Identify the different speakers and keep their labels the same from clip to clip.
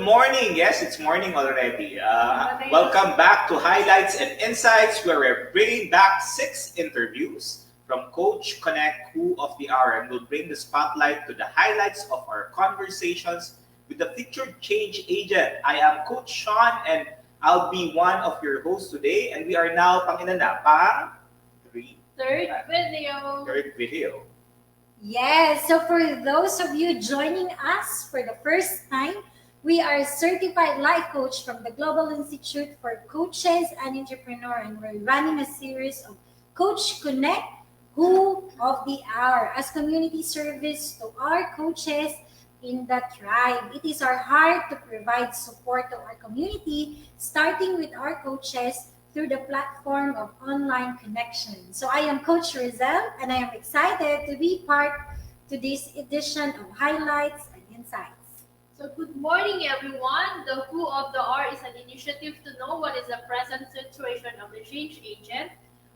Speaker 1: morning. Yes, it's morning already. Welcome back to Highlights and Insights, where we're bringing back 6 interviews from Coach Connect, Who of the Hour, and we'll bring the spotlight to the highlights of our conversations with the featured change agent. I am Coach Sean, and I'll be one of your hosts today. And we are now third video.
Speaker 2: Yes, so for those of you joining us for the first time, we are a certified life coach from the Global Institute for Coaches and Entrepreneurs, and we're running a series of Coach Connect, Who of the Hour, as community service to our coaches in the tribe. It is our heart to provide support to our community, starting with our coaches through the platform of online connection. So I am Coach Rizal, and I am excited to be part to this edition of Highlights and Insights.
Speaker 3: So good morning, everyone. The Who of the Hour is an initiative to know what is the present situation of the change agent,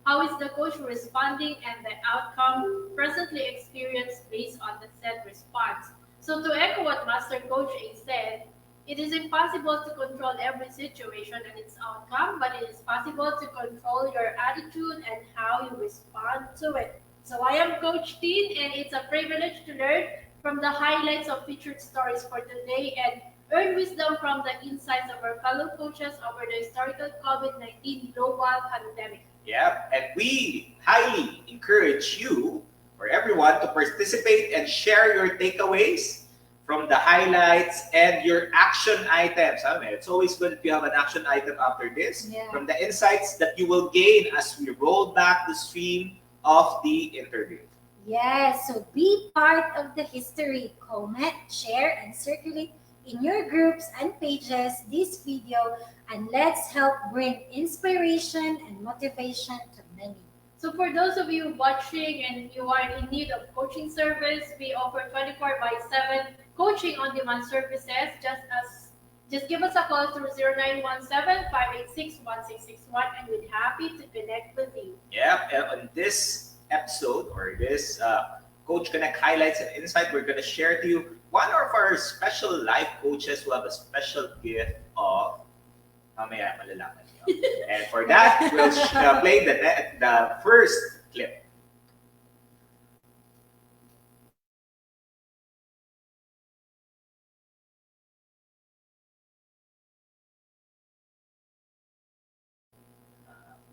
Speaker 3: how is the coach responding, and the outcome presently experienced based on the said response. So to echo what Master Coach A said, it is impossible to control every situation and its outcome, but it is possible to control your attitude and how you respond to it. So I am Coach Teen, and it's a privilege to learn from the highlights of featured stories for today and earn wisdom from the insights of our fellow coaches over the historical COVID-19 global pandemic.
Speaker 1: Yep, and we highly encourage you or everyone to participate and share your takeaways from the highlights and your action items. It's always good if you have an action item after this, from the insights that you will gain as we roll back the stream of the interview.
Speaker 2: Yes, so be part of the history. Comment, share, and circulate in your groups and pages this video, and let's help bring inspiration and motivation to many.
Speaker 3: So for those of you watching and you are in need of coaching service, we offer 24/7 coaching on-demand services. Just give us a call through 0917-586-1661, and we're happy to connect with you.
Speaker 1: Yeah, and on this episode or this Coach Connect Highlights and Insight, we're going to share to you one of our special life coaches who have a special gift of mamaya malalaman niyo. And for that, we'll play the first clip.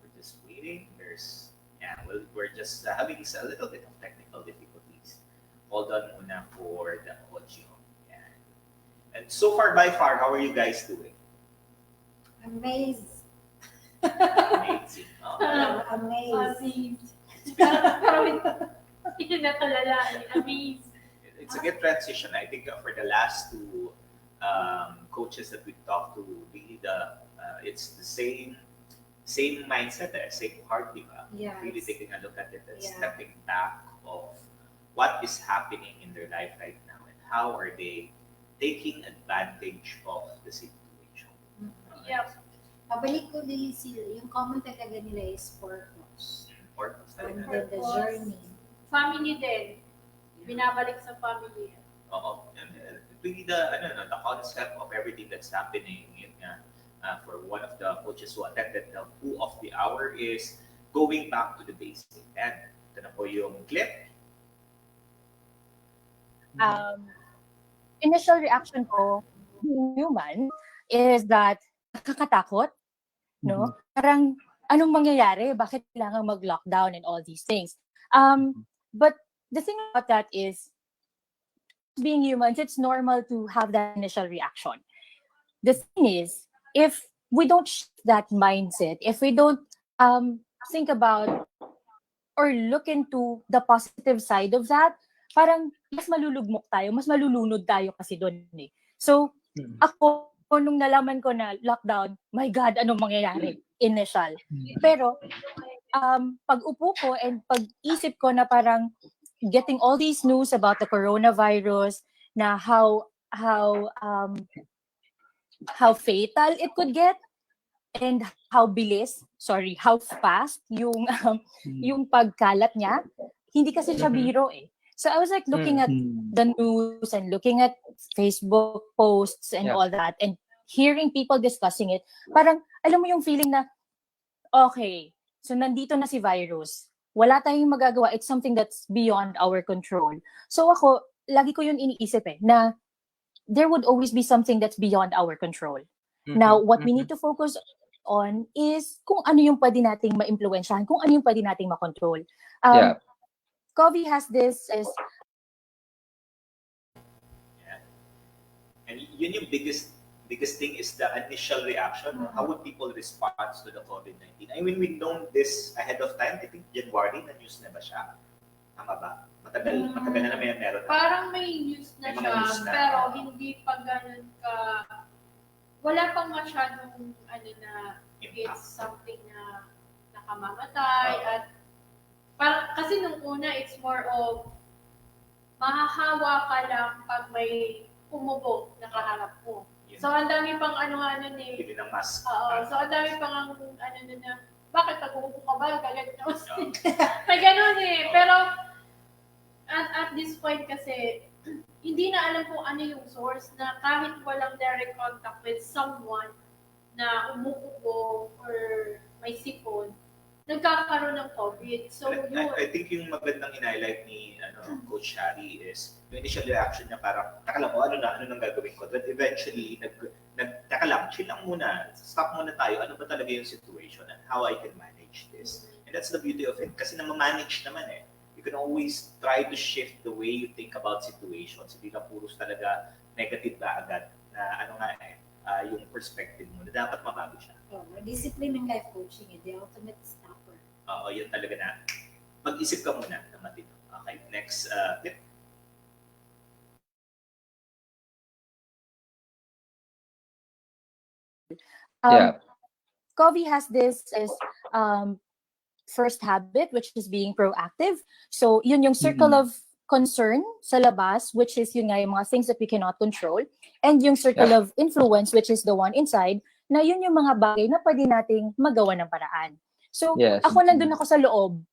Speaker 1: We're just waiting. We're just having a little bit of technical difficulties. Hold on muna for the audio. Yan. And so far, by far, how are you guys doing?
Speaker 2: Amazed.
Speaker 1: Amazing.
Speaker 2: Amazed.
Speaker 1: It's a good transition. I think for the last two coaches that we talked to, really it's the same mindset, same heart, really taking a look at it and stepping back of what is happening in their life right now and how are they taking advantage of the situation.
Speaker 2: Pabalik ko din yung common talaga nila is purpose. And then the journey.
Speaker 3: Family din. Binabalik sa family.
Speaker 1: Oo. Really the concept of everything that's happening for one of the coaches who attended the Who of the Hour is going back to the basic. And ito na po yung clip.
Speaker 4: Initial reaction ko, being human, is that nakakatakot, no? Parang, anong mangyayari? Bakit kailangan mag-lockdown and all these things? But the thing about that is, being humans, it's normal to have that initial reaction. The thing is, if we don't shift that mindset, if we don't think about or look into the positive side of that, parang mas malulugmok tayo, mas malulunod tayo kasi doon eh. So, ako, nung nalaman ko na lockdown, my God, anong mangyayari? Initial. Pero, pag upo ko and pag-isip ko na parang getting all these news about the coronavirus, na how fatal it could get, and how fast yung pagkalat niya. Hindi kasi siya biro eh. So I was like looking at the news and looking at Facebook posts and all that and hearing people discussing it. Parang, alam mo yung feeling na, okay, so nandito na si virus. Wala tayong magagawa. It's something that's beyond our control. So ako, lagi ko yun iniisip na there would always be something that's beyond our control. Now, what we need to focus on is kung ano yung pwede nating ma-impluwensyahan, kung ano yung pwede nating makontrol. Covey has this as...
Speaker 1: And yun yung biggest thing is the initial reaction. How would people respond to the COVID-19? I mean, we know this ahead of time. I think January na news na ba siya? Tama ba? Matagal na meron na.
Speaker 3: Parang may news na
Speaker 1: may
Speaker 3: siya,
Speaker 1: news na.
Speaker 3: pero hindi pa ganun ka, wala pang masyadong na it's something na nakamamatay at parang kasi nung una it's more of mahahawa ka lang pag may umubo na kaharap mo. So ang dami pang
Speaker 1: Bili ng mask.
Speaker 3: So ang dami pang na bakit pag umubo ka ba galit na may ganun pero at this point kasi hindi na alam kung ano yung source na kahit walang direct contact with someone na umuubo or may sipon, nagkakaroon ng COVID. So,
Speaker 1: I think yung magandang in-highlight ni Coach Sharry is yung initial reaction niya parang, taka lang, ano nang gagawin ko? But eventually, taka lang, chill lang muna, stop muna tayo, ano ba talaga yung situation and how I can manage this. And that's the beauty of it. Kasi na-manage naman You can always try to shift the way you think about situations. Hindi lang puros talaga negative ba agad na yung perspective mo na dapat mabago siya.
Speaker 2: Discipline ng life coaching, the ultimate stopper.
Speaker 1: Oo, yun talaga na. Mag-isip ka muna na matino. Okay, next tip.
Speaker 4: Covey has this as first habit, which is being proactive. So, yun yung circle of concern sa labas, which is yun nga yung mga things that we cannot control. And yung circle of influence, which is the one inside, na yun yung mga bagay na pwede nating magawa ng paraan. So, ako nandun ako sa loob.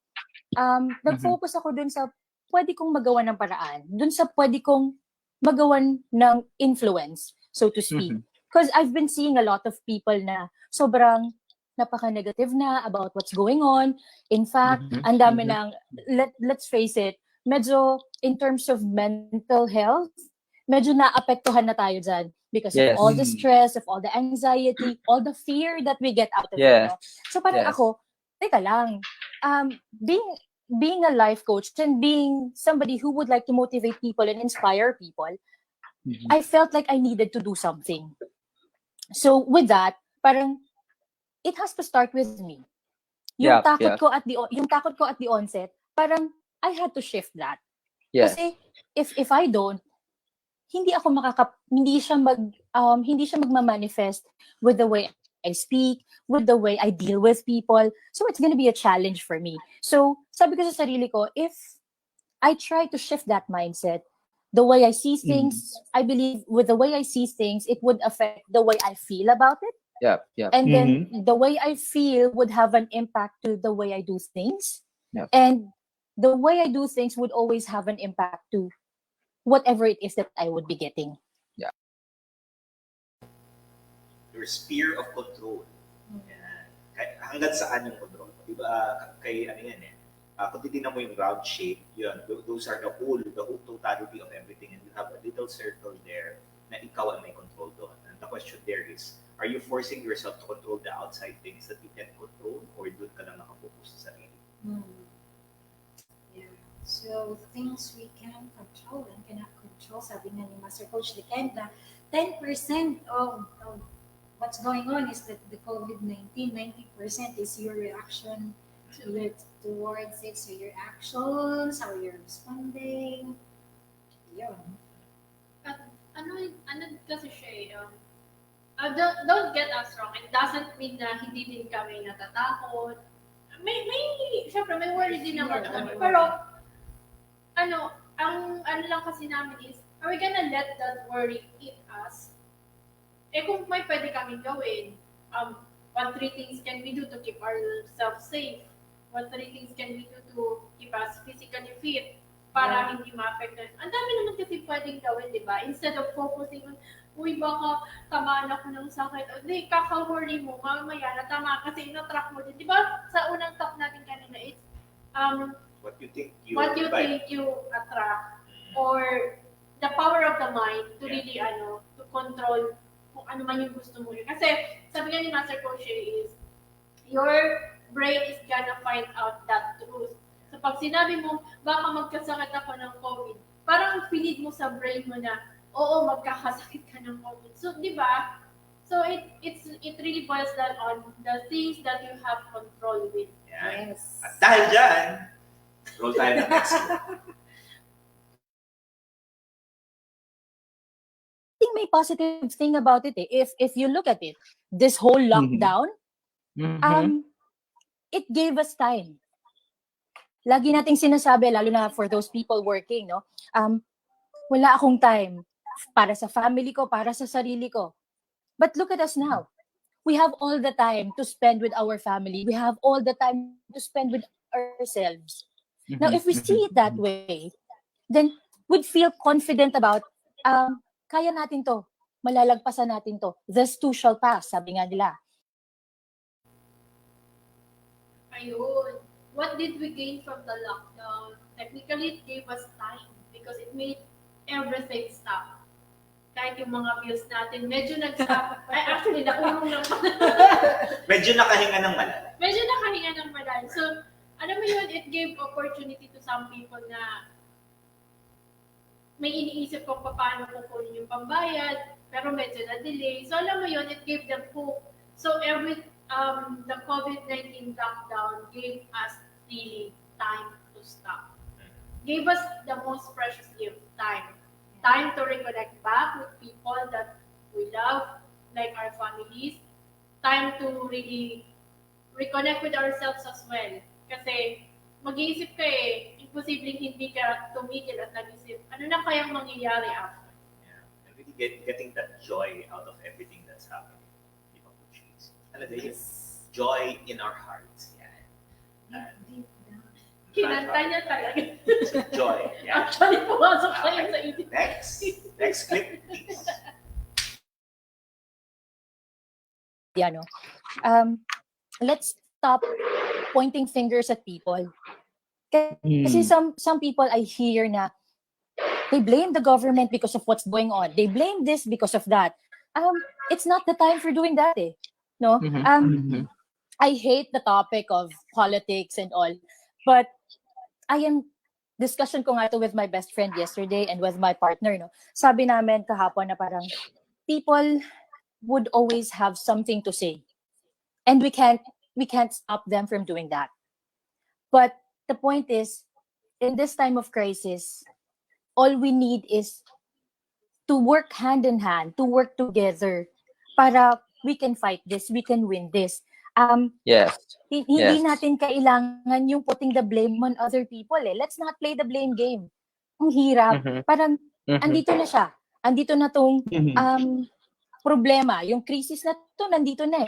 Speaker 4: Nag-focus ako dun sa pwede kong magawa ng paraan. Dun sa pwede kong magawan ng influence, so to speak. Because I've been seeing a lot of people na sobrang napaka-negative na about what's going on. In fact, ang dami ng, let's face it, medyo in terms of mental health, medyo naapektuhan na tayo dyan because of all the stress, of all the anxiety, all the fear that we get out of it. No? So parang ako, teka lang, being a life coach and being somebody who would like to motivate people and inspire people, I felt like I needed to do something. So with that, parang it has to start with me. Yung takot ko at the onset, parang I had to shift that. Kasi if I don't, hindi siya magma-manifest with the way I speak, with the way I deal with people. So it's gonna be a challenge for me. So sabi ko sa sarili ko, if I try to shift that mindset, the way I see things, I believe with the way I see things, it would affect the way I feel about it. And then the way I feel would have an impact to the way I do things. And the way I do things would always have an impact to whatever it is that I would be getting.
Speaker 1: Your sphere of control. Hanggang saan yung control? Diba, kay kung titignan mo yung round shape, yun, those are the whole totality of everything, and you have a little circle there na ikaw ang may control doon. And the question there is, are you forcing yourself to control the outside things that you can control, or doon ka lang nakafocus sa sarili?
Speaker 2: So, things we can control and cannot control, sabi nga ni Master Coach Likenda, 10% of what's going on is that the COVID-19, 90% is your reaction towards it. So your actions, how you're responding. Yun.
Speaker 3: At ano kasi siya don't get us wrong. It doesn't mean na hindi din kami natatakot. Syempre may worry din naman kami. Pero ang lang kasi namin is, are we gonna let that worry eat us? Kung may pwede kaming gawin, what 3 things can we do to keep ourselves safe? What 3 things can we do to keep us physically fit? para hindi ma-affect. Ang dami naman kasi pwedeng gawin, di ba? Instead of focusing on, uy, baka tamaan ako ng sakit. O, di, kaka-worry mo, mamaya natama kasi ina-track mo din. Di ba? Sa unang talk natin kanina, it's
Speaker 1: what you think
Speaker 3: you attract, or the power of the mind to really, to control kung ano man yung gusto mo. Kasi, sabi nga ni Master Coach is, your brain is gonna find out that truth. So pag sinabi mo, baka magkasakit ako ng COVID, parang feed mo sa brain mo na, oo, magkakasakit ka ng COVID. So, di ba? So it really boils down on the things that you have control with.
Speaker 1: Yan.
Speaker 2: Yes.
Speaker 1: At dahil dyan, roll tayo ng next one.
Speaker 4: I think may positive thing about it. If you look at it, this whole lockdown, it gave us time. Lagi nating sinasabi, lalo na for those people working, no? Wala akong time para sa family ko, para sa sarili ko. But look at us now. We have all the time to spend with our family. We have all the time to spend with ourselves. Now, if we see it that way, then we'd feel confident about, kaya natin to, malalagpasan natin to. This too shall pass, sabi nga nila.
Speaker 3: Ayun. What did we gain from the lockdown? Technically, it gave us time because it made everything stop. Kahit yung mga bills natin, medyo nag-stop. Actually, nakulong lang pala.
Speaker 1: Medyo nakahinga ng malalim.
Speaker 3: Medyo nakahinga ng malalim. So, alam mo yun, it gave opportunity to some people na may iniisip kung paano kukunin yung pambayad, pero medyo na-delay. So, alam mo yun, it gave them hope. So, the COVID-19 lockdown gave us really time to stop. Gave us the most precious gift, time. Time to reconnect back with people that we love, like our families. Time to really reconnect with ourselves as well. Kasi mag-iisip ka imposibleng hindi ka tumigil at nag-isip, ano na kayang mangyayari after?
Speaker 1: Yeah. And really getting that joy out of everything that's happening. Joy in our hearts. Yeah.
Speaker 3: Kinanta niya talaga.
Speaker 1: Joy. Yeah.
Speaker 3: Actually, pumasok kayo sa isip.
Speaker 1: Next clip, please.
Speaker 4: Yeah, no. Let's stop pointing fingers at people. Kasi some people I hear na they blame the government because of what's going on. They blame this because of that. It's not the time for doing that, No? I hate the topic of politics and all, but discussion ko nga ito with my best friend yesterday and with my partner, no? Sabi namin kahapon na parang people would always have something to say. And we can't stop them from doing that. But the point is, in this time of crisis, all we need is to work hand in hand, to work together para we can fight this, we can win this.
Speaker 5: Yes.
Speaker 4: Hindi natin kailangan yung putting the blame on other people. Let's not play the blame game. Ang hirap. Parang andito na siya. Andito na tong problema. Yung crisis na to nandito na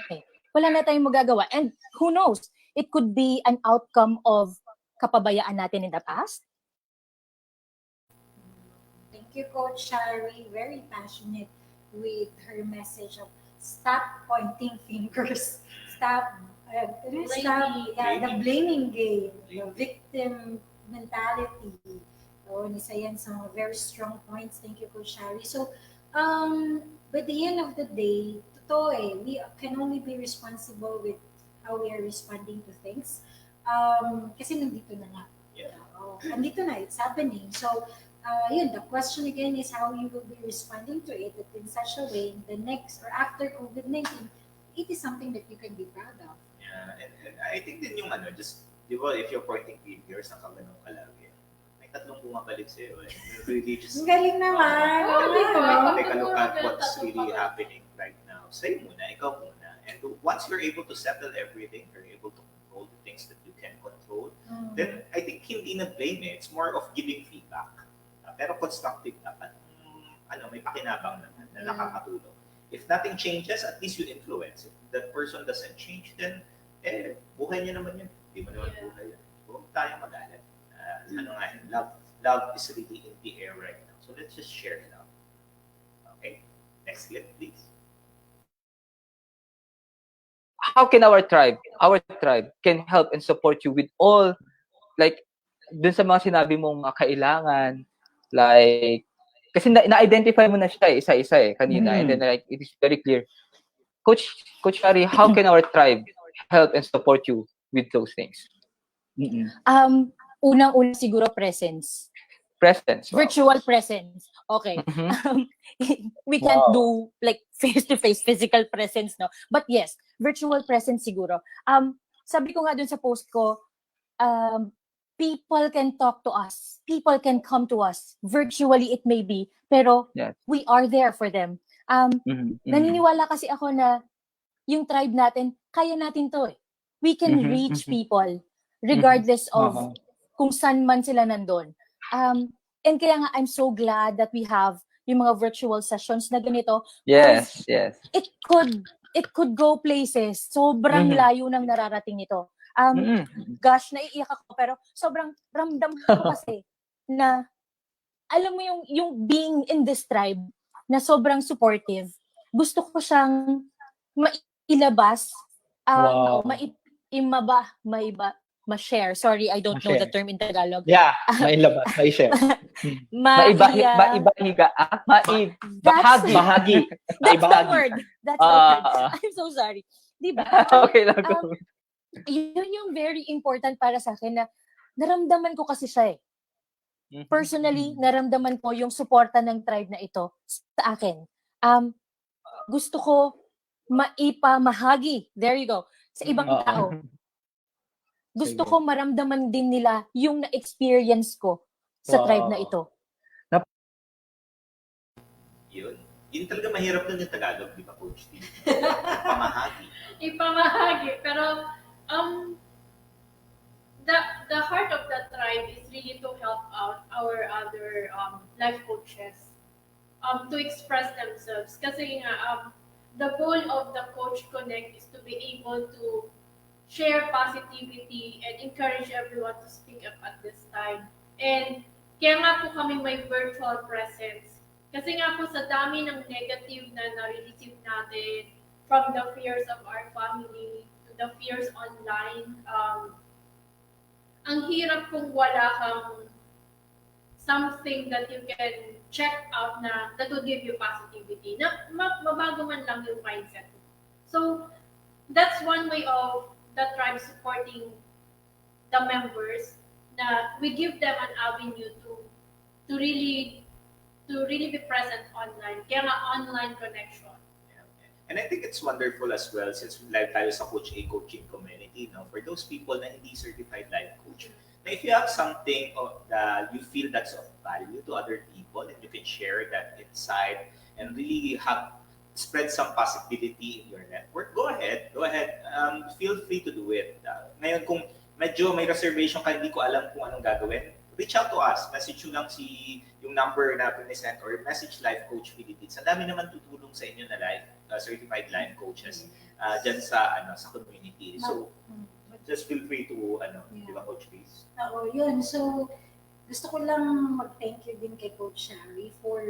Speaker 4: Wala na tayong magagawa. And who knows? It could be an outcome of kapabayaan natin in the past.
Speaker 2: Thank you, Coach Sharry. Very passionate with her message of stop pointing fingers. Stop the blaming game, the victim mentality. So, isa yan sa mga very strong points. Thank you, Coach Sharry. So, by the end of the day, totoo we can only be responsible with how we are responding to things. Kasi nandito na nga.
Speaker 1: Yeah.
Speaker 2: Nandito na, it's happening. So, the question again is how you will be responding to it in such a way the next or after COVID-19, it is something that you can be proud of.
Speaker 1: Yeah, and I think din yung just, di ba, if you're pointing fingers, nakaganong ka lagi, may tatlong bumabalik sa'yo Really just...
Speaker 2: Galing naman!
Speaker 1: Take a look at what's really happening right now. Sa'yo muna, ikaw muna. And once you're able to settle everything, you're able to control the things that you can control, then I think hindi na blame It's more of giving feedback. Pero constructive dapat. May pakinabang naman na nakakatulong. If nothing changes, at least you influence. If that person doesn't change, then buhay niya naman yun. Hindi mo naman buhay yun. Huwag tayong magalit. Love love is really in the air right now. So let's just share love. Okay, next clip, please.
Speaker 5: How can our tribe can help and support you with all, like, dun sa mga sinabi mong mga kailangan, like, kasi na-identify mo na siya isa-isa kanina, and then like it is very clear. Coach Sharry, how can our tribe help and support you with those things?
Speaker 4: Unang-una siguro presence.
Speaker 5: Presence. Wow.
Speaker 4: Virtual presence. Okay. We can't do like face-to-face physical presence, no? But yes, virtual presence siguro. Sabi ko nga dun sa post ko, people can talk to us. People can come to us. Virtually it may be, pero we are there for them. Naniniwala kasi ako na yung tribe natin, kaya natin to eh. We can reach people regardless of kung saan man sila nandun. And kaya nga, I'm so glad that we have yung mga virtual sessions na ganito.
Speaker 5: Yes.
Speaker 4: It could go places. Sobrang layo nang nararating ito. Gosh, naiiyak ako, pero sobrang ramdam ko kasi na, alam mo yung being in this tribe na sobrang supportive. Gusto ko siyang mailabas, ma-share. Sorry, I don't know the term in Tagalog.
Speaker 6: Yeah, mailabas, ma-share.
Speaker 5: Bahagi.
Speaker 4: That's the word. I'm so sorry. Diba?
Speaker 5: Okay lang.
Speaker 4: Yun yung very important para sa akin na naramdaman ko kasi siya eh. Personally, naramdaman ko yung suporta ng tribe na ito sa akin. Gusto ko maipamahagi. There you go. Sa ibang tao. Gusto ko maramdaman din nila yung na-experience ko sa tribe na ito.
Speaker 1: Yun talaga mahirap nun yung Tagalog, di ba, Coach T?
Speaker 3: Ipamahagi. Pero, the heart of the tribe is really to help out our other life coaches to express themselves. Kasi nga, the goal of the Coach Connect is to be able to share positivity and encourage everyone to speak up at this time. And kaya nga po kami may virtual presence. Kasi nga po sa dami ng negative na nare-receive natin from the fears of our family to the fears online, ang hirap kung wala kang something that you can check out na that will give you positivity. Na mabago man lang yung mindset. So, that's one way of the tribe supporting the members na we give them an avenue to really be present online. Kaya nga online connection.
Speaker 1: And I think it's wonderful as well since live tayo sa Coach A coaching community, no? For those people na hindi certified life coach, na if you have something that you feel that's of value to other people and you can share that insight and really spread some positivity in your network, go ahead. Feel free to do it. Ngayon, kung medyo may reservation ka, hindi ko alam kung anong gagawin, reach out to us. Message nyo lang yung number na pinisend or message Life Coach Philippines. Ang dami naman tutulong sa inyo na certified life coaches dyan sa community. So, just feel free to, di ba, Coach Chris?
Speaker 2: Oo, yun. So, gusto ko lang mag-thank you din kay Coach Sharry for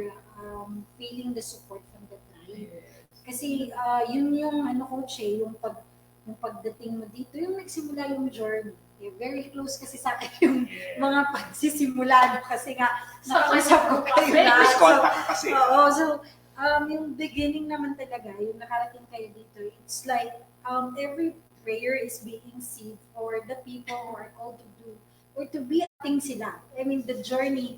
Speaker 2: feeling the support from the tribe. Kasi yun yung Coach yung pagdating mo dito, yung nagsimula yung journey. Very close kasi sa akin yung mga pagsisimula kasi nga nakausap ko kayo na.
Speaker 1: First contact kasi.
Speaker 2: Oo, so yung beginning naman talaga, yung nakarating kayo dito, it's like every prayer is being said for the people who are called to do or to be ating sila. I mean, the journey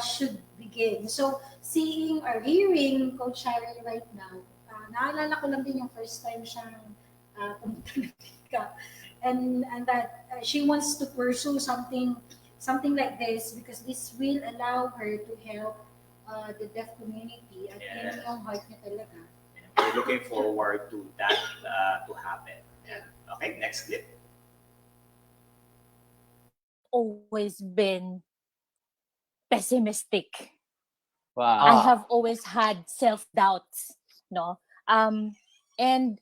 Speaker 2: should begin. So, seeing or hearing Coach Sharry right now, naalala ko lang din yung first time siyang pumunta ng Pika. And that she wants to pursue something like this because this will allow her to help the deaf community at yun yung heart niya talaga.
Speaker 1: We're looking forward to that to happen. Okay, next clip.
Speaker 4: Always been pessimistic.
Speaker 5: Wow.
Speaker 4: I have always had self-doubts, no? And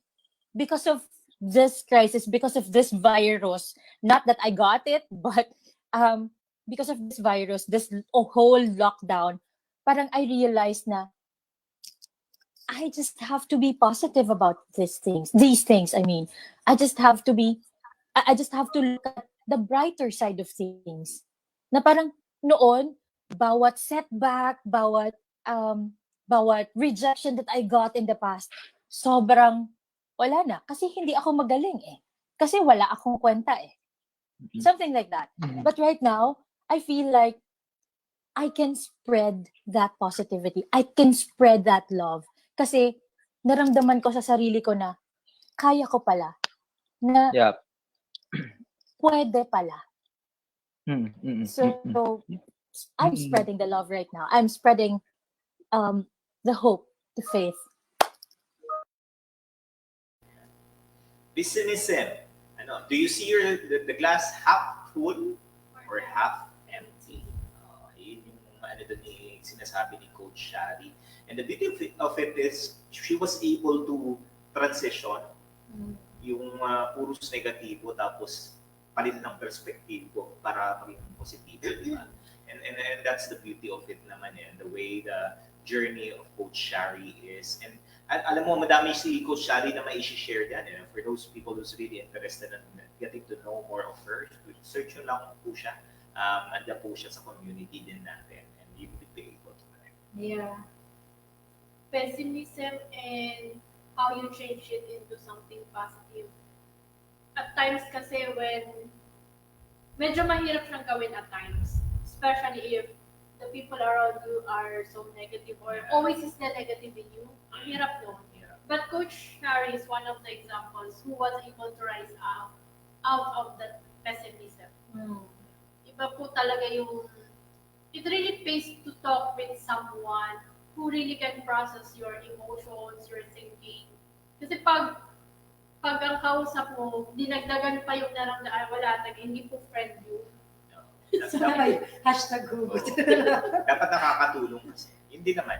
Speaker 4: because of this crisis, because of this virus, not that I got it, but because of this virus, this whole lockdown, parang I realized na I just have to be positive about these things. I mean, I just have to be, I just have to look at the brighter side of things. Na parang noon, bawat setback, bawat rejection that I got in the past, sobrang wala na. Kasi hindi ako magaling eh. Kasi wala akong kwenta eh. Something like that. But right now, I feel like I can spread that positivity. I can spread that love. Kasi naramdaman ko sa sarili ko na kaya ko pala. Na
Speaker 5: Yeah.
Speaker 4: pwede pala. So I'm spreading the love right now. I'm spreading the hope, the faith.
Speaker 1: Pessimism. Ano, do you see the glass half full or half empty? Yun yung ano doon sinasabi ni Coach Sharry. And the beauty of it is she was able to transition yung puros negatibo tapos palit ng perspektibo para maging positibo, di ba? And that's the beauty of it naman eh, the way the journey of Coach Sharry is. And alam mo, madami si Coach Sharry na mai-share yan. For those people who's really interested in getting to know more of her, search nyo lang po siya. Andiyan po siya sa community din natin. And you will be able to connect.
Speaker 3: Yeah. Pessimism and how you change it into something positive. At times kasi when medyo mahirap siyang gawin at times, especially if the people around you are so negative or always is the negative in you, ang hirap nun. But Coach Sharry is one of the examples who was able to rise out of that pessimism. Iba po talaga yung, it really pays to talk with someone who really can process your emotions, your thinking. Kasi pag ang kausap mo, dinagdagan pa yung naramdaman, wala, hindi po friend you.
Speaker 2: Sabay, hashtag hugot.
Speaker 1: Dapat nakakatulong kasi. Hindi naman.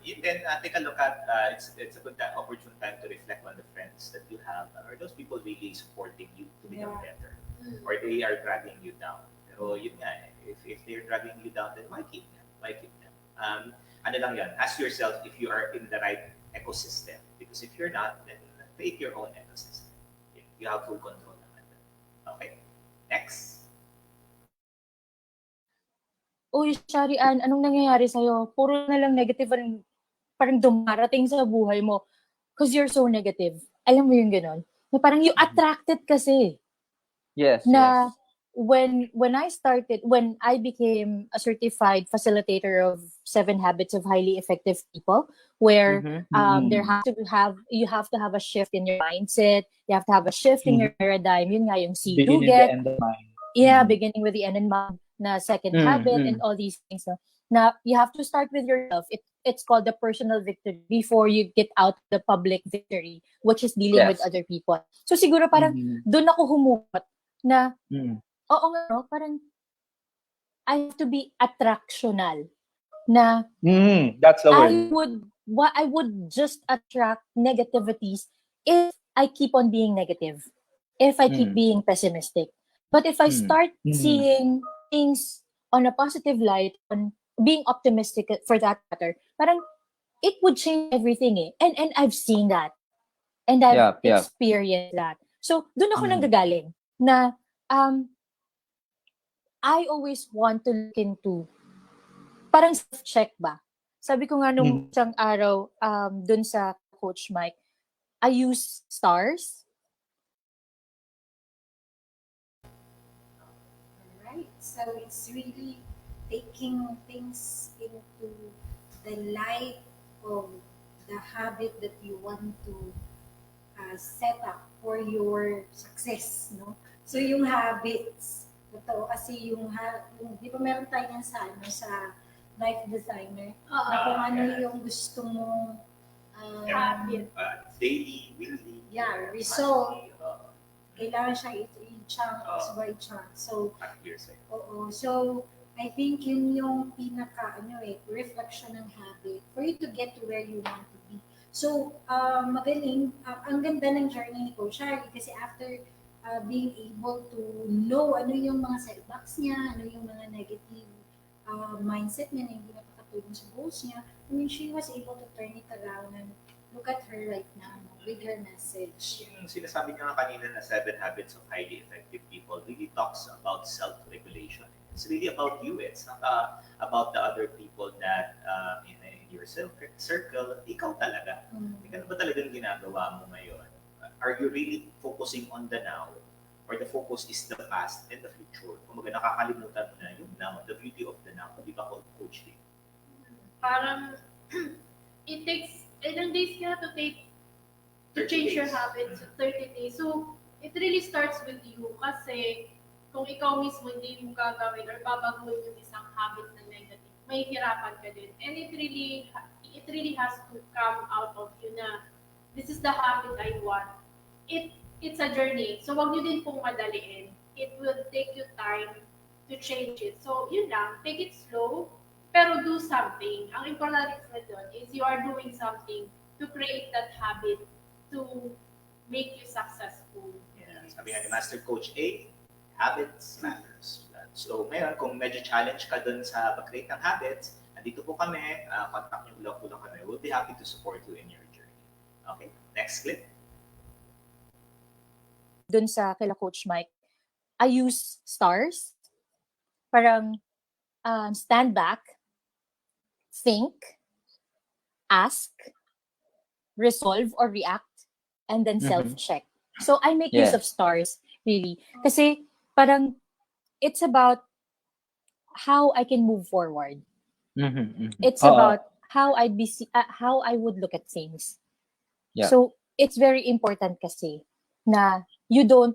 Speaker 1: Then take a look at, it's a good opportune time to reflect on the friends that you have. Are those people really supporting you to become better? Or they are dragging you down? Pero yun nga, if they're dragging you down, then why keep them? Why keep them? Ano lang yan, ask yourself if you are in the right ecosystem. Because if you're not, then create your own ecosystem. You have full control naman. Okay, next.
Speaker 4: Uy, Shari Ann, anong nangyayari sa'yo? Puro na lang negative parang dumarating sa buhay mo. Because you're so negative. Alam mo yung gano'n? Na parang you attracted kasi.
Speaker 5: Yes,
Speaker 4: Na
Speaker 5: yes.
Speaker 4: when I became a certified facilitator of 7 Habits of Highly Effective People, where you have to have a shift in your mindset, you have to have a shift in your paradigm. Yun nga yung see, do, get.
Speaker 6: Beginning with the end of mind.
Speaker 4: Yeah, beginning with the end in mind. Na second habit and all these things. No? Na you have to start with yourself. It's called the personal victory before you get out the public victory, which is dealing with other people. So siguro parang doon ako humukot na oo nga, no? Parang I have to be attractional. Na
Speaker 6: that's the word.
Speaker 4: I would just attract negativities if I keep on being negative. If I keep being pessimistic. But if I start seeing things on a positive light, on being optimistic for that matter, parang it would change everything eh. And I've seen that. And I've experienced that. So, doon ako nanggagaling na I always want to look into parang self-check ba? Sabi ko nga nung isang araw doon sa Coach Mike, I use stars.
Speaker 2: So it's really taking things into the light of the habit that you want to set up for your success, no? So yung habits, totoo kasi yung di ba meron tayo yan sa life designer, na kung ano yung gusto mong
Speaker 3: habit,
Speaker 1: daily, weekly,
Speaker 2: result, kailangan siya i-chunk, So, so I think yun yung reflection ng habit for you to get to where you want to be. So, magaling, ang ganda ng journey ni Coach Sharry kasi after being able to know ano yung mga setbacks niya, ano yung mga negative mindset niya na hindi nakakatulong sa goals niya. I mean, she was able to turn it around and look at her right now with her message.
Speaker 1: Yung sinasabi niya nga kanina na 7 Habits of Highly Effective People really talks about self-regulation. It's really about you. It's not about the other people that in your circle. Ikaw talaga. Ano ba talagang ginagawa mo ngayon? Are you really focusing on the now? Or the focus is the past and the future? Kung nakakalimutan mo na yung now, the beauty of the now. Di ba, Coach Lee?
Speaker 3: Parang, it takes ilang days ka to change your habits, 30 days. So, it really starts with you kasi kung ikaw mismo hindi mo gagawin or babaguhin yung isang habit na negative, may hirapan ka din. And it really has to come out of you na this is the habit I want. It's a journey. So, wag nyo din pong madaliin. It will take you time to change it. So, yun lang. Take it slow, pero do something. Ang importante doon is you are doing something to create that habit to make you successful.
Speaker 1: Yeah. Sabi nga ni Master Coach A, habits matters. So ngayon, kung medyo challenge ka dun sa pag-create ng habits, nandito po kami, contact nyo lang po lang kami. We'll be happy to support you in your journey. Okay, next clip.
Speaker 4: Dun sa kila Coach Mike, I use stars. Parang stand back, think, ask, resolve or react, and then self-check. So I make use of stars, really. Kasi parang it's about how I can move forward. It's about how how I would look at things.
Speaker 5: Yeah.
Speaker 4: So it's very important kasi na you don't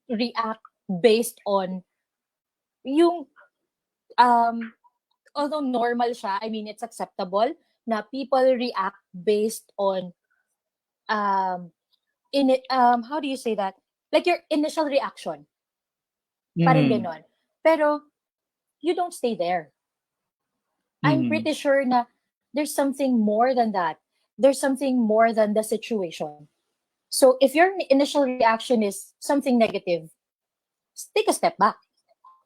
Speaker 4: react based on yung although normal siya, I mean it's acceptable na people react based on how do you say that? Like your initial reaction. Parang ganon. Pero you don't stay there. I'm pretty sure na there's something more than that. There's something more than the situation. So if your initial reaction is something negative, take a step back.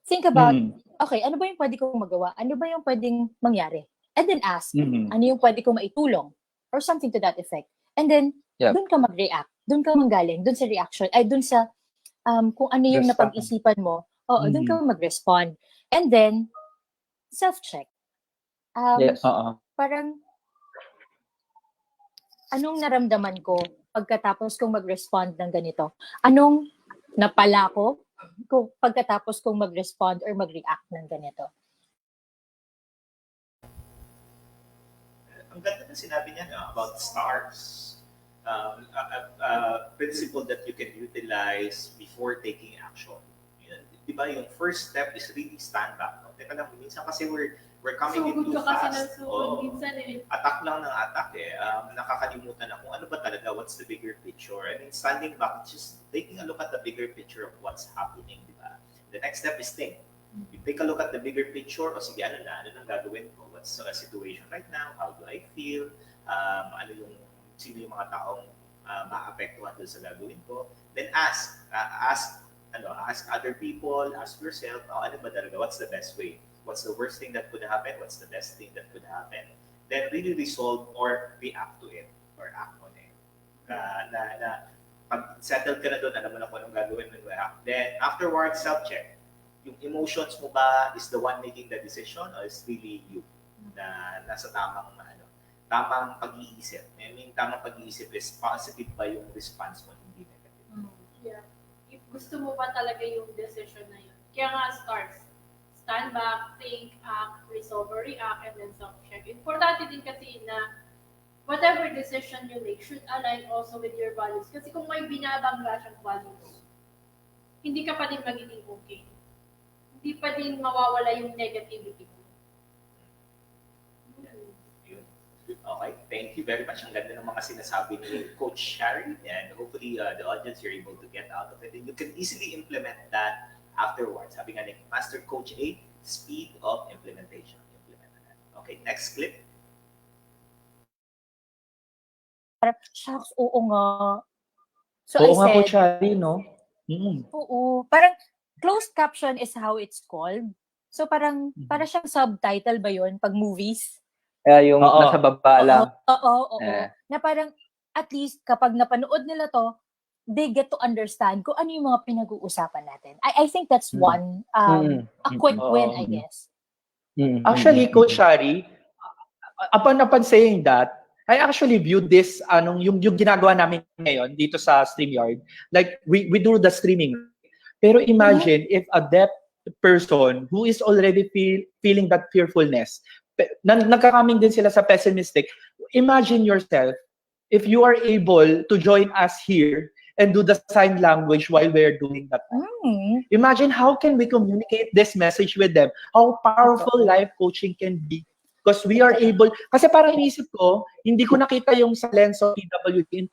Speaker 4: Think about, okay, ano ba yung pwede kong magawa? Ano ba yung pwedeng mangyari? And then ask, ano yung pwede kong maitulong? Or something to that effect. And then, dun ka mag-react. Dun ka manggaling. Dun sa reaction. Ay, dun sa kung ano yung napag-isipan mo. Dun ka mag-respond. And then, self-check. Parang, anong naramdaman ko pagkatapos kong mag-respond ng ganito? Anong napala ko kung pagkatapos kong mag-respond or mag-react ng ganito?
Speaker 1: Ang ganda na sinabi niya about stars. Principle that you can utilize before taking action. Diba, yung first step is really stand back. No? Teka lang, minsan kasi we're coming in too fast. Attack lang ng attack eh. Nakakalimutan na kung ano ba talaga, what's the bigger picture. I mean, standing back, just taking a look at the bigger picture of what's happening, di ba? The next step is think. You take a look at the bigger picture, o sige, ano nang gagawin ko? What's the situation right now? How do I feel? Sino yung mga taong maapektuhan doon sa gagawin ko? Then ask other people, ask yourself, ano ba talaga? What's the best way? What's the worst thing that could happen? What's the best thing that could happen? Then really resolve or react to it or act on it. Pag settled ka na doon, alam mo na kung anong gagawin mo. Then afterwards, self-check. Yung emotions mo ba is the one making the decision or is really you na nasa tamang pag-iisip? I mean, tamang pag-iisip is positive ba yung response mo, hindi negative.
Speaker 3: Yeah. If gusto mo pa talaga yung decision na yun. Kaya nga stars. Stand back, think, act, resolve, or react, and then self-check. Importante din kasi na whatever decision you make should align also with your values. Kasi kung may binabangga siyang values, hindi ka pa din magiging okay. Hindi pa din mawawala yung negativity mo.
Speaker 1: Okay, thank you very much. Ang ganda ng mga sinasabi ni Coach Sharry, and hopefully the audience you're able to get out of it. And you can easily implement that afterwards. Sabi nga ni Master Coach A, speed of implementation. Okay, next clip.
Speaker 4: Shucks, oo nga. So
Speaker 5: Oo
Speaker 4: I
Speaker 5: nga,
Speaker 4: said,
Speaker 5: Coach Sharry, no?
Speaker 4: Oo. Parang closed caption is how it's called. So parang para siyang subtitle ba 'yon pag movies?
Speaker 5: Yung
Speaker 6: Oo.
Speaker 5: nasa baba lang.
Speaker 4: Oo.
Speaker 5: Eh.
Speaker 4: Na parang at least kapag napanood nila 'to, they get to understand kung ano yung mga pinag-uusapan natin. I think that's one a quick win, I guess.
Speaker 6: Actually, Coach Sharry, upon saying that, I actually view this yung ginagawa namin ngayon dito sa StreamYard. Like we do the streaming. Pero imagine if a deaf person who is already feeling that fearfulness, nagkakaming din sila sa pessimistic. Imagine yourself if you are able to join us here and do the sign language while we're doing that. Imagine how can we communicate this message with them? How powerful life coaching can be. Because we are able, kasi parang inisip ko, hindi ko nakita yung sa lens of PWD.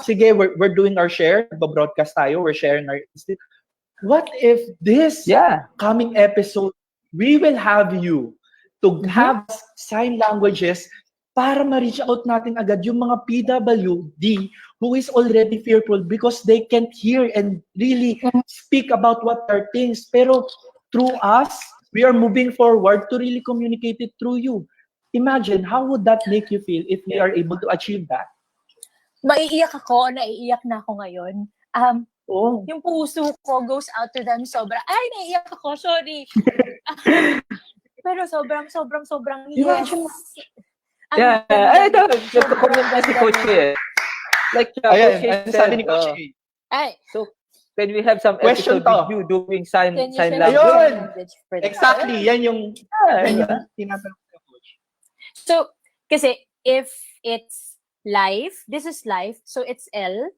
Speaker 6: Sige, we're doing our share, broadcast tayo, we're sharing our... What if this coming episode, we will have you to have sign languages para ma-reach out natin agad yung mga PWD who is already fearful because they can't hear and really speak about what are things. Pero through us, we are moving forward to really communicate it through you. Imagine, how would that make you feel if we are able to achieve that?
Speaker 4: Naiiyak na ako ngayon. Yung puso ko goes out to them naiiyak ako, sorry. Pero sobrang yes.
Speaker 5: Nagko-comment na si Coach eh. Like, Coach said,
Speaker 6: sabi ni Coach
Speaker 5: so, can we have some
Speaker 6: question
Speaker 5: episode with you doing sign language?
Speaker 6: Ayun! Exactly, yan yung tinatanong ko, Coach.
Speaker 4: So, kasi if it's live, this is live, so it's L,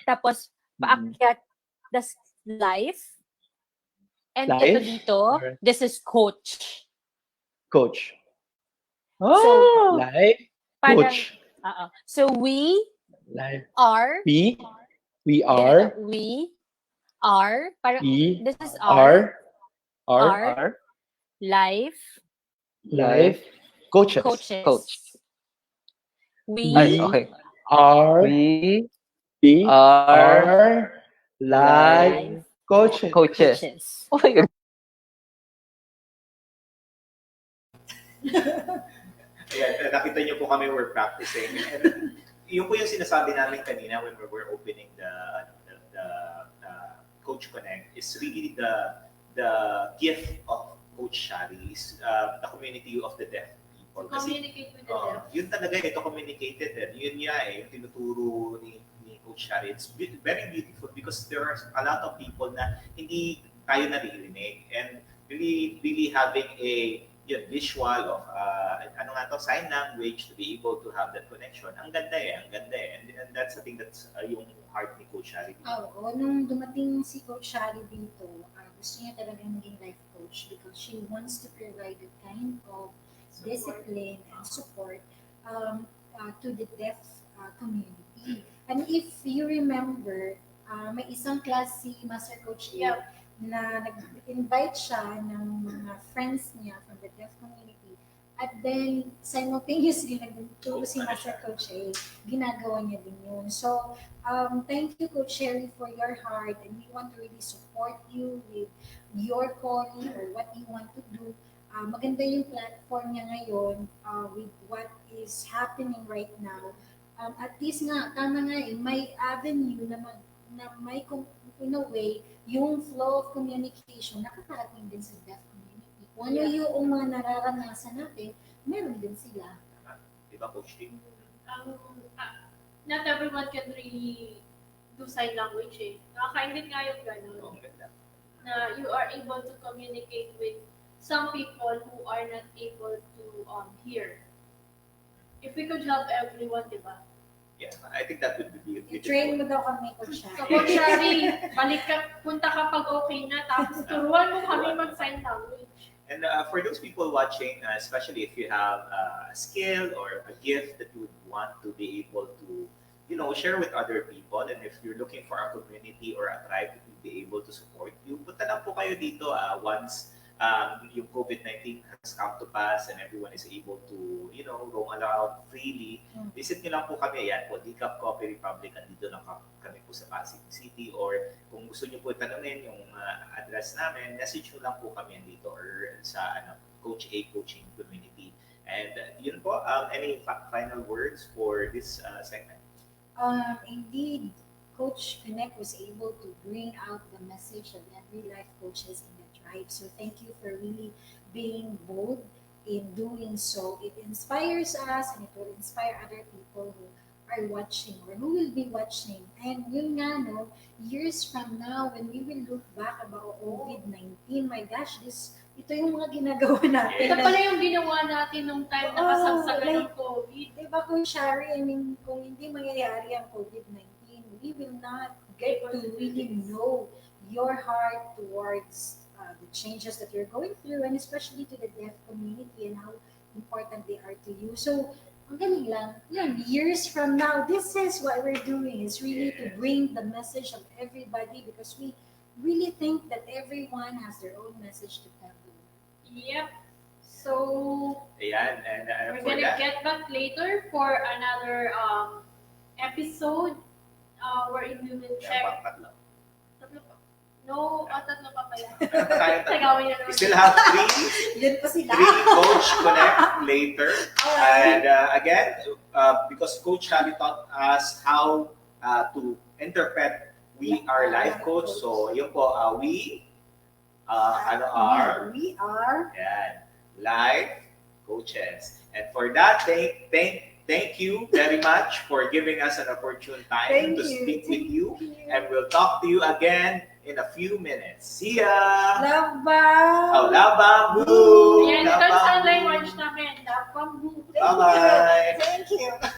Speaker 4: tapos paakyat, das live, and ito dito, this is coach.
Speaker 6: Coach. Live, coach.
Speaker 4: So we
Speaker 6: live.
Speaker 4: are,
Speaker 6: we are,
Speaker 4: parang, this is
Speaker 6: are
Speaker 4: live
Speaker 6: coaches.
Speaker 4: We
Speaker 6: are live coaches.
Speaker 5: Oh my God.
Speaker 1: Ayan, nakita niyo po kami we're practicing. And yun po yung sinasabi namin kanina when we were opening the Coach Connect is really the gift of Coach Sharry is the community of the deaf people.
Speaker 3: Communicate with the deaf.
Speaker 1: Yun talaga, ito communicated. Yun yung tinuturo ni Coach Sharry. It's very beautiful because there are a lot of people na hindi tayo naririnig and really having a visual of sign language to be able to have that connection. Ang ganda eh. And that's I think that's yung heart ni Coach Sharry.
Speaker 2: Nung dumating si Coach Sharry dito, gusto niya talagang maging life coach because she wants to provide the kind of discipline and support to the deaf community. And if you remember, may isang class si Master Coach na nag-invite siya ng mga friends niya from the deaf community. At then, simultaneously, nagturo si Master Coach ginagawa niya din yun. So, thank you, Coach Sharry, for your heart. And we want to really support you with your calling or what you want to do. Maganda yung platform niya ngayon with what is happening right now. At least nga, tama nga may avenue na may, in a way, yung flow of communication nakakarating din sa deaf community. Kung ano yung mga nararanasan natin, meron din sila.
Speaker 1: Diba, Coach Tim?
Speaker 3: Not everyone can really do sign language eh. Nakakaingit nga yung gano'n. Na you are able to communicate with some people who are not able to hear. If we could help everyone, diba?
Speaker 1: Yeah, I think that would be beautiful.
Speaker 2: I-train mo daw kami, Coach Sharry.
Speaker 3: So, Coach Sharry, punta ka pag okay na, tapos turuan mo kami mag-sign language.
Speaker 1: And for those people watching, especially if you have a skill or a gift that you would want to be able to, share with other people, and if you're looking for a community or a tribe that would be able to support you, punta lang po kayo dito once yung COVID-19 has come to pass and everyone is able to, roam around freely, visit nyo lang po kami. Ayan po, Decaf Coffee Republic. Andito lang kami po sa Pasig City. Or kung gusto nyo po tanungin yung address namin, message nyo lang po kami dito or sa Coach A Coaching Community. And yun po, any final words for this segment?
Speaker 2: Indeed, Coach Connect was able to bring out the message of every life coaches in the tribe. So thank you for really being bold in doing so. It inspires us and it will inspire other people who are watching or who will be watching. And yun nga, no, years from now, when we will look back about COVID-19, my gosh, ito yung mga ginagawa natin.
Speaker 3: Ito pala yung ginawa natin nung time na kasagsagan ng COVID.
Speaker 2: Diba, Coach Sharry, I mean, kung hindi mangyayari ang COVID-19, we will not get to really know your heart towards the changes that you're going through, and especially to the deaf community and how important they are to you. So, ang galing lang. Yun, years from now, this is what we're doing, is really to bring the message of everybody, because we really think that everyone has their own message to tell.
Speaker 3: Yep. So,
Speaker 1: Ayan, and
Speaker 3: we're gonna get back later for another episode wherein we will check. Tatlo pa. No, tatlo pa pala. Tagawin na naman.
Speaker 1: We still have
Speaker 2: Yun pa sila.
Speaker 1: 3 Coach Connect later. And again, because Coach Sharry taught us how to interpret we are life coach. So, yun po, we are life coaches. And for that, thank you very much for giving us an opportune time to speak with you. And we'll talk to you again in a few minutes. See ya!
Speaker 2: Love bomb!
Speaker 1: Oh, love bomb! Boo!
Speaker 3: Yan, ito ang language namin.
Speaker 2: Love bomb!
Speaker 1: Bye-bye!
Speaker 2: Thank you!